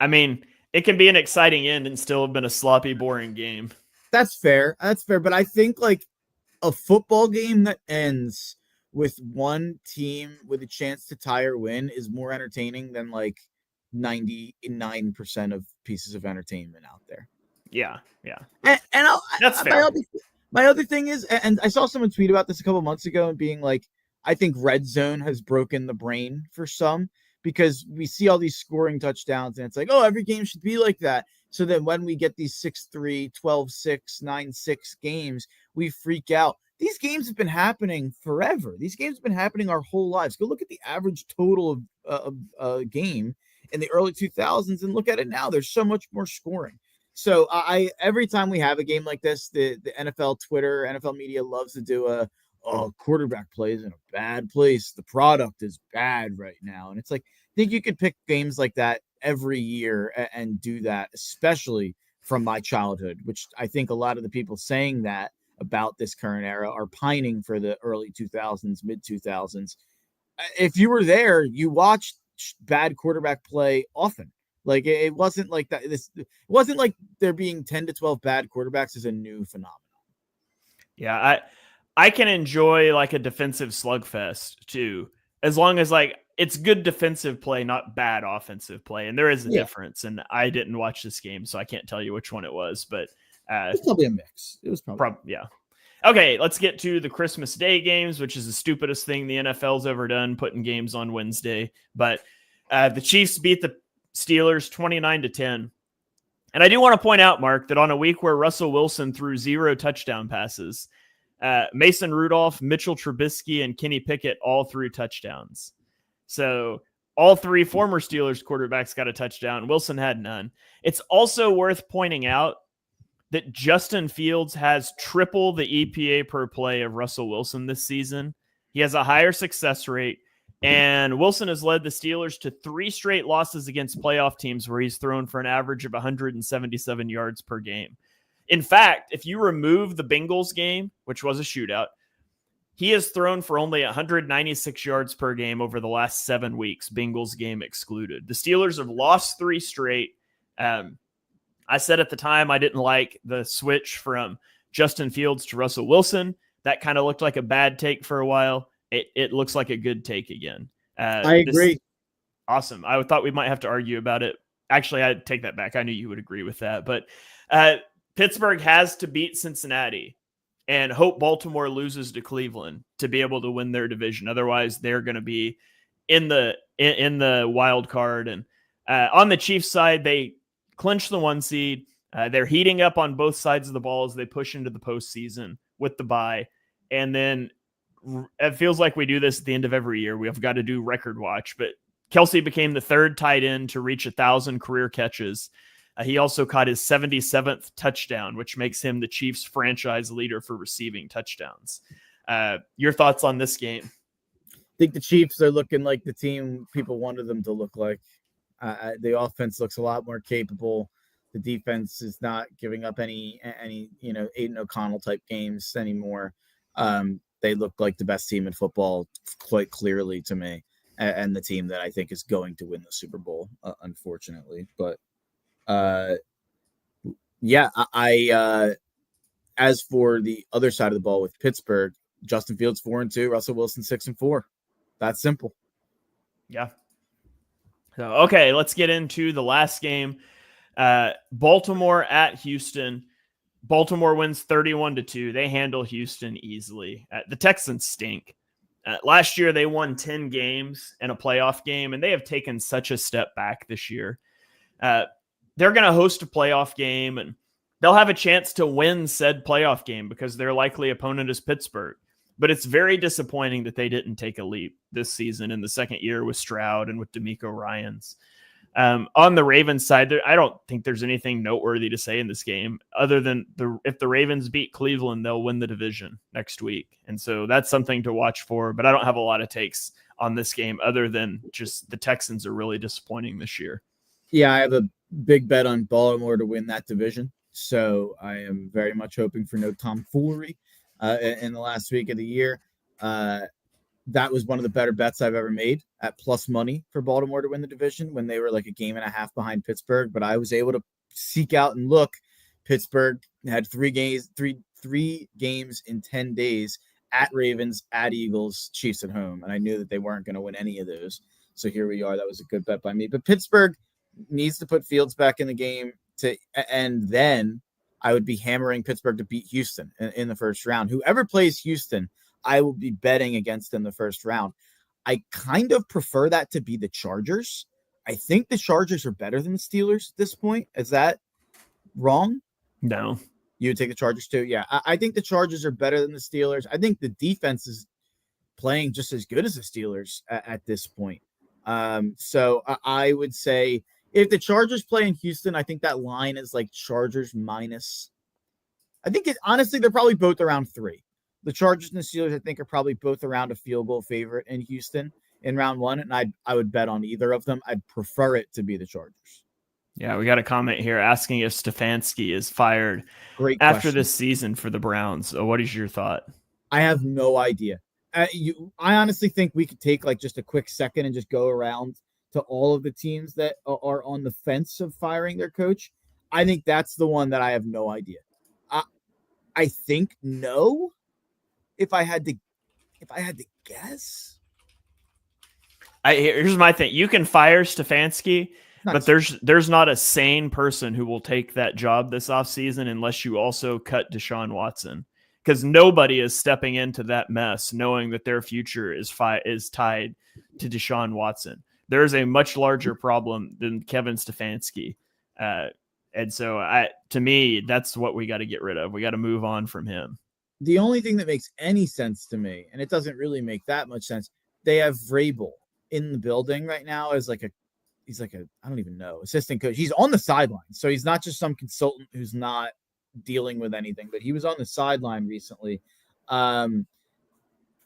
I mean, it can be an exciting end and still have been a sloppy, boring game. That's fair. But I think like a football game that ends with one team with a chance to tie or win is more entertaining than like 99% of pieces of entertainment out there. Yeah. And that's fair. My other thing is, and I saw someone tweet about this a couple months ago and being like, I think red zone has broken the brain for some because we see all these scoring touchdowns and it's like, oh, every game should be like that. So then when we get these 6-3, 12-6, 9-6 games, we freak out. These games have been happening forever. These games have been happening our whole lives. Go look at the average total of a game in the early 2000s and look at it now. There's so much more scoring. So every time we have a game like this, the NFL Twitter, NFL media loves to do quarterback plays in a bad place. The product is bad right now. And it's like, I think you could pick games like that every year and do that, especially from my childhood, which I think a lot of the people saying that about this current era are pining for the early 2000s, mid 2000s. If you were there, you watched bad quarterback play often. Like it wasn't like that. It wasn't like there being 10 to 12 bad quarterbacks is a new phenomenon. Yeah, I can enjoy like a defensive slugfest too, as long as like it's good defensive play, not bad offensive play. And there is a difference. And I didn't watch this game, so I can't tell you which one it was, but it's probably a mix. It was probably yeah. Okay, let's get to the Christmas Day games, which is the stupidest thing the NFL's ever done, putting games on Wednesday. But the Chiefs beat the Steelers 29-10. And I do want to point out, Mark, that on a week where Russell Wilson threw 0 touchdown passes, Mason Rudolph, Mitchell Trubisky, and Kenny Pickett all threw touchdowns. So all 3 former Steelers quarterbacks got a touchdown. Wilson had none. It's also worth pointing out that Justin Fields has triple the EPA per play of Russell Wilson this season. He has a higher success rate, and Wilson has led the Steelers to 3 straight losses against playoff teams where he's thrown for an average of 177 yards per game. In fact, if you remove the Bengals game, which was a shootout, he has thrown for only 196 yards per game over the last 7 weeks, Bengals game excluded. The Steelers have lost 3 straight. I said at the time I didn't like the switch from Justin Fields to Russell Wilson. That kind of looked like a bad take for a while. It looks like a good take again. I agree. Awesome. I thought we might have to argue about it. Actually, I'd take that back. I knew you would agree with that. But Pittsburgh has to beat Cincinnati and hope Baltimore loses to Cleveland to be able to win their division. Otherwise, they're going to be in the wild card. And on the Chiefs side, they clinch the 1 seed. They're heating up on both sides of the ball as they push into the postseason with the bye. And then it feels like we do this at the end of every year. We have got to do record watch, but Kelsey became the 3rd tight end to reach 1,000 career catches. He also caught his 77th touchdown, which makes him the Chiefs franchise leader for receiving touchdowns. Your thoughts on this game? think the Chiefs are looking like the team people wanted them to look like. The offense looks a lot more capable. The defense is not giving up any Aiden O'Connell type games anymore. They look like the best team in football quite clearly to me, and the team that I think is going to win the Super Bowl, unfortunately. But yeah, as for the other side of the ball with Pittsburgh, Justin Fields 4-2, Russell Wilson 6-4. That's simple. Yeah. So okay, let's get into the last game. Baltimore at Houston. Baltimore wins 31-2. They handle Houston easily. The Texans stink. Last year, they won 10 games in a playoff game, and they have taken such a step back this year. They're going to host a playoff game, and they'll have a chance to win said playoff game because their likely opponent is Pittsburgh. But it's very disappointing that they didn't take a leap this season in the second year with Stroud and with DeMeco Ryans. On the Ravens side, I don't think there's anything noteworthy to say in this game other than if the Ravens beat Cleveland, they'll win the division next week. And so that's something to watch for, but I don't have a lot of takes on this game other than just the Texans are really disappointing this year. Yeah, I have a big bet on Baltimore to win that division. So I am very much hoping for no tomfoolery in the last week of the year. That was one of the better bets I've ever made at plus money for Baltimore to win the division when they were like a game and a half behind Pittsburgh. But I was able to seek out and look. Pittsburgh had three games in 10 days at Ravens, at Eagles, Chiefs at home. And I knew that they weren't going to win any of those. So here we are. That was a good bet by me. But Pittsburgh needs to put Fields back in the game and then I would be hammering Pittsburgh to beat Houston in the first round. Whoever plays Houston, I will be betting against in the first round. I kind of prefer that to be the Chargers. I think the Chargers are better than the Steelers at this point. Is that wrong? No. You would take the Chargers too? Yeah. I think the Chargers are better than the Steelers. I think the defense is playing just as good as the Steelers at this point. So I would say if the Chargers play in Houston, I think that line is like Chargers minus. I think honestly, they're probably both around 3. The Chargers and the Steelers, I think, are probably both around a field goal favorite in Houston in round 1, and I would bet on either of them. I'd prefer it to be the Chargers. Yeah, we got a comment here asking if Stefanski is fired after this season for the Browns. What is your thought? I have no idea. I honestly think we could take like just a quick second and just go around to all of the teams that are on the fence of firing their coach. I think that's the one that I have no idea. I think no. If I had to guess, here's my thing: you can fire Stefanski, but there's not a sane person who will take that job this offseason unless you also cut Deshaun Watson, because nobody is stepping into that mess knowing that their future is tied to Deshaun Watson. There is a much larger problem than Kevin Stefanski, and so to me, that's what we got to get rid of. We got to move on from him. The only thing that makes any sense to me, and it doesn't really make that much sense, they have Vrabel in the building right now as he's like a, I don't even know, assistant coach. He's on the sideline. So he's not just some consultant who's not dealing with anything, but he was on the sideline recently.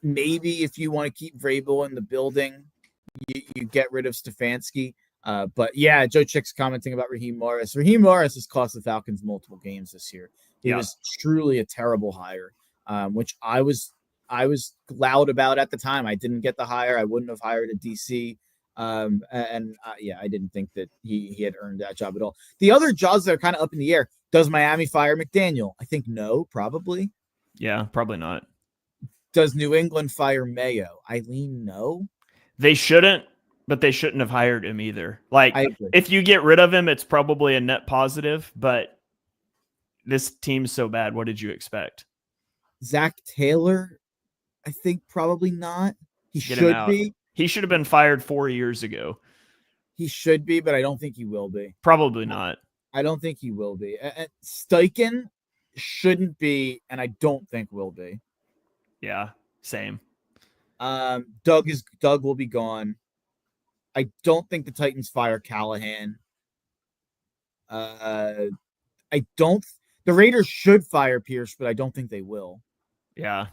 Maybe if you want to keep Vrabel in the building, you get rid of Stefanski. But yeah, Joe Chick's commenting about Raheem Morris. Raheem Morris has cost the Falcons multiple games this year. He was truly a terrible hire. Which I was loud about at the time. I didn't get the hire. I wouldn't have hired a DC. I didn't think that he had earned that job at all. The other jobs that are kind of up in the air. Does Miami fire McDaniel? I think no, probably. Yeah, probably not. Does New England fire Mayo? I lean no. They shouldn't, but they shouldn't have hired him either. Like, if you get rid of him, it's probably a net positive, but this team's so bad. What did you expect? Zach Taylor, I think probably not. He should be. He should have been fired 4 years ago. He should be, but I don't think he will be. Probably not. I don't think he will be. Steichen shouldn't be, and I don't think will be. Yeah, same. Doug will be gone. I don't think the Titans fire Callahan. The Raiders should fire Pierce, but I don't think they will. Yeah.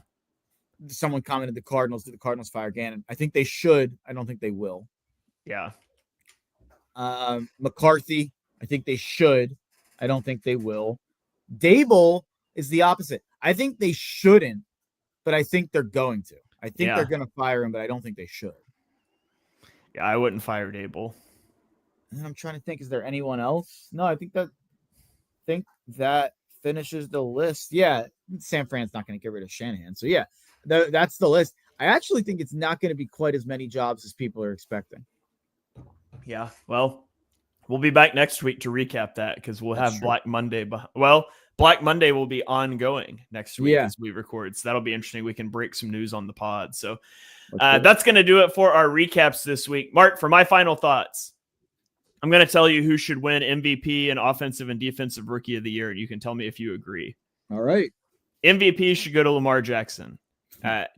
someone commented the Cardinals. Did the Cardinals fire Gannon? I think they should. I don't think they will. Yeah. McCarthy. I think they should. I don't think they will. Dable is the opposite. I think they shouldn't, but I think they're going to. I think they're going to fire him, but I don't think they should. Yeah, I wouldn't fire Dable. And I'm trying to think, is there anyone else? No, I think that finishes the list. Yeah, San Fran's not going to get rid of Shanahan. So yeah, that's the list. I actually think it's not going to be quite as many jobs as people are expecting. Yeah, well, we'll be back next week to recap that because we'll have Black Monday. Black Monday will be ongoing next week as we record. So that'll be interesting. We can break some news on the pod. So that's going to do it for our recaps this week. Mark, for my final thoughts, I'm going to tell you who should win MVP and Offensive and Defensive Rookie of the Year, and you can tell me if you agree. All right. MVP should go to Lamar Jackson.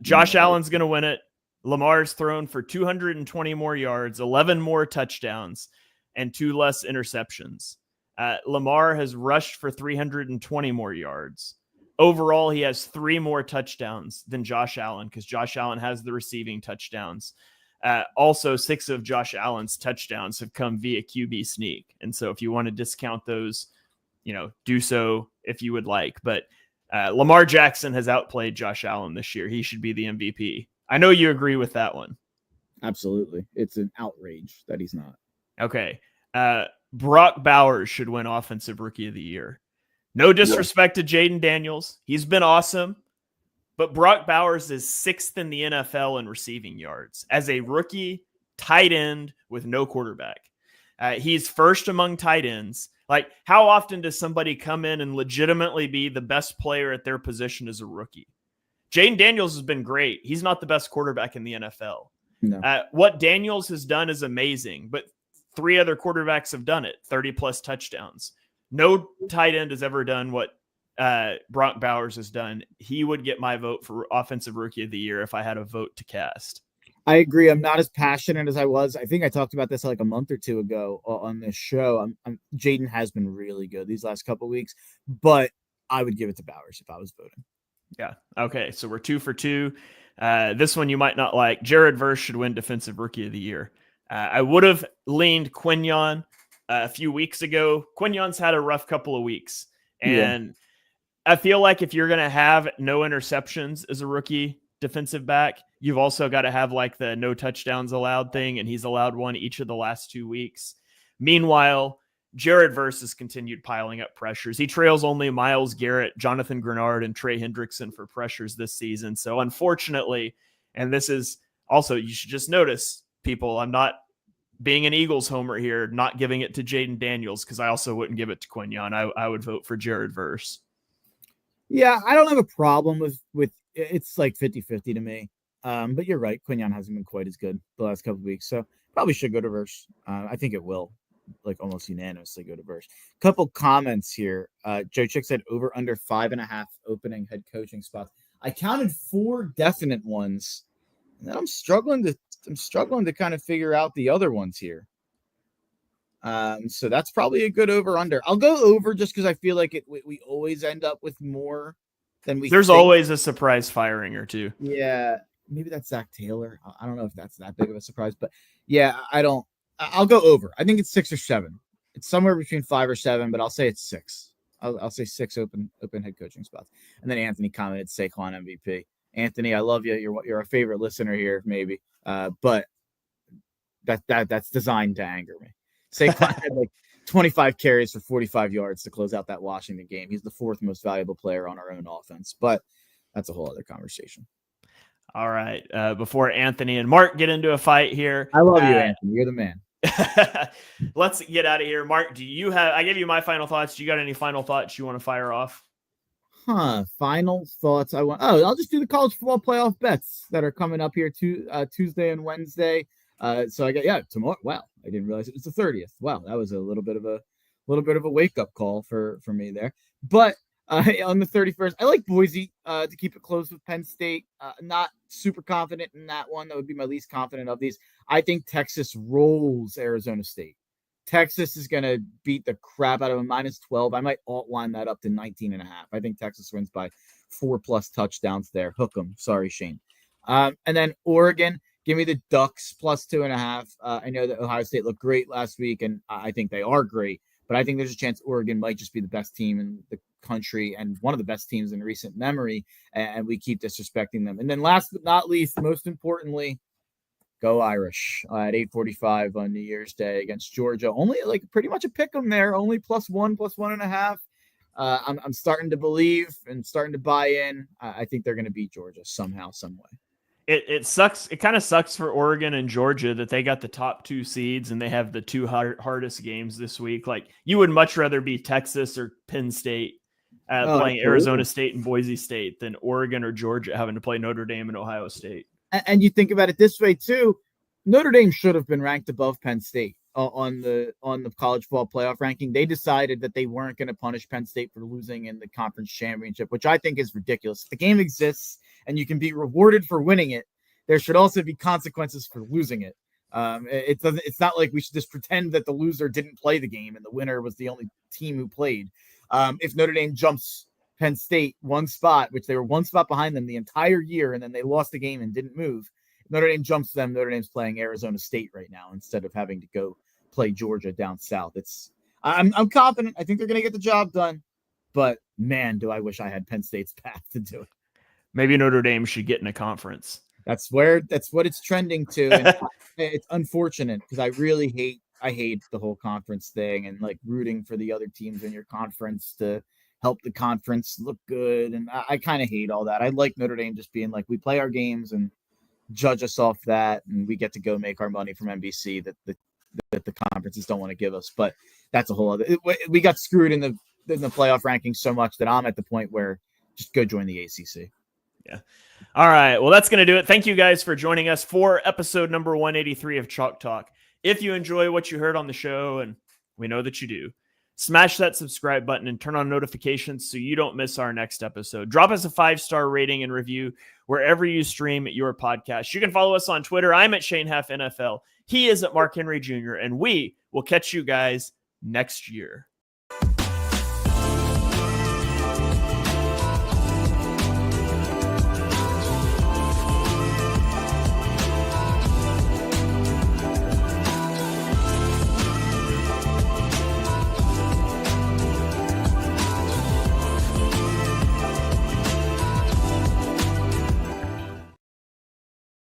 Josh Allen's going to win it. Lamar's thrown for 220 more yards, 11 more touchdowns, and 2 less interceptions. Lamar has rushed for 320 more yards. Overall, he has 3 more touchdowns than Josh Allen because Josh Allen has the receiving touchdowns. Also, 6 of Josh Allen's touchdowns have come via QB sneak. And so if you want to discount those, do so if you would like. But Lamar Jackson has outplayed Josh Allen this year. He should be the MVP. I know you agree with that one. Absolutely. It's an outrage that he's not. Okay. Brock Bowers should win Offensive Rookie of the Year. No disrespect to Jaden Daniels. He's been awesome. But Brock Bowers is 6th in the NFL in receiving yards as a rookie tight end with no quarterback. He's first among tight ends. Like, how often does somebody come in and legitimately be the best player at their position as a rookie? Jaden Daniels has been great. He's not the best quarterback in the NFL. No. What Daniels has done is amazing, but 3 other quarterbacks have done it, 30-plus touchdowns. No tight end has ever done what Brock Bowers has done. He would get my vote for Offensive Rookie of the Year if I had a vote to cast. I agree. I'm not as passionate as I was. I think I talked about this like a month or two ago on this show. Jaden has been really good these last couple of weeks, but I would give it to Bowers if I was voting. Yeah. Okay. So we're 2 for 2. This one you might not like. Jared Verse should win Defensive Rookie of the Year. I would have leaned Quinyon a few weeks ago. Quinyon's had a rough couple of weeks. And I feel like if you're going to have no interceptions as a rookie defensive back, you've also got to have like the no touchdowns allowed thing. And he's allowed 1 each of the last 2 weeks. Meanwhile, Jared Verse has continued piling up pressures. He trails only Myles Garrett, Jonathan Grenard, and Trey Hendrickson for pressures this season. So unfortunately, and this is also, you should just notice, people, I'm not being an Eagles homer here, not giving it to Jaden Daniels, because I also wouldn't give it to Quinyon. I would vote for Jared Verse. Yeah, I don't have a problem with it's like 50-50 to me. But you're right. Quinyon hasn't been quite as good the last couple of weeks. So probably should go to Verse. I think it will. Like almost unanimously go to Verse. Couple comments here. Joe Chick said over under 5.5 opening head coaching spots. I counted 4 definite ones, and then I'm struggling to kind of figure out the other ones here. So that's probably a good over under. I'll go over just because I feel like we always end up with more than we. There's always a surprise firing or two. Yeah, maybe that's Zach Taylor. I don't know if that's that big of a surprise, but yeah, I'll go over. I think it's 6 or 7. It's somewhere between 5 or 7, but I'll say it's 6. I'll say 6 open head coaching spots. And then Anthony commented Saquon MVP. Anthony, I love you. You're a favorite listener here, maybe. But that's designed to anger me. Saquon had like 25 carries for 45 yards to close out that Washington game. He's the 4th most valuable player on our own offense, but that's a whole other conversation. All right. Before Anthony and Mark get into a fight here. I love you, Anthony. You're the man. Let's get out of here. Mark, I gave you my final thoughts. Do you got any final thoughts you want to fire off? Final thoughts. I'll just do the college football playoff bets that are coming up here Tuesday and Wednesday. So I got tomorrow. Wow, I didn't realize it was the 30th. Wow, that was a little bit of a wake up call for me there. But on the 31st, I like Boise to keep it close with Penn State. Not super confident in that one. That would be my least confident of these. I think Texas rolls Arizona State. Texas is going to beat the crap out of a -12. I might alt line that up to 19.5. I think Texas wins by 4+ touchdowns there. Hook 'em. Sorry, Shane. And then Oregon, give me the Ducks +2.5. I know that Ohio State looked great last week, and I think they are great. But I think there's a chance Oregon might just be the best team in the country and one of the best teams in recent memory, and we keep disrespecting them. And then last but not least, most importantly, go Irish at 8:45 on New Year's Day against Georgia. Only like pretty much a pick 'em there, only +1, +1.5. I'm starting to believe and starting to buy in. I think they're going to beat Georgia somehow, some way. It sucks. It kind of sucks for Oregon and Georgia that they got the top 2 seeds and they have the 2 hardest games this week. Like, you would much rather be Texas or Penn State playing absolutely. Arizona State and Boise State than Oregon or Georgia having to play Notre Dame and Ohio State. And you think about it this way too, Notre Dame should have been ranked above Penn State on the college football playoff ranking. They decided that they weren't going to punish Penn State for losing in the conference championship, which I think is ridiculous. If the game exists and you can be rewarded for winning it, there should also be consequences for losing it. It's not like we should just pretend that the loser didn't play the game and the winner was the only team who played. If Notre Dame jumps Penn State one spot, which they were one spot behind them the entire year, and then they lost the game and didn't move, Notre Dame jumps them. Notre Dame's playing Arizona State right now instead of having to go play Georgia down south. I'm confident. I think they're going to get the job done, but man, do I wish I had Penn State's path to do it. Maybe Notre Dame should get in a conference. That's what it's trending to. And it's unfortunate because I hate the whole conference thing and like rooting for the other teams in your conference to help the conference look good. And I kind of hate all that. I like Notre Dame just being like, we play our games and judge us off that, and we get to go make our money from NBC that the conferences don't want to give us. But that's a whole other. We got screwed in the playoff rankings so much that I'm at the point where just go join the ACC. Yeah. All right. Well, that's going to do it. Thank you guys for joining us for episode number 183 of Chalk Talk. If you enjoy what you heard on the show, and we know that you do, smash that subscribe button and turn on notifications so you don't miss our next episode. Drop us a 5-star rating and review wherever you stream your podcast. You can follow us on Twitter. I'm at Shane Heff NFL. He is at Mark Henry Jr., and we will catch you guys next year.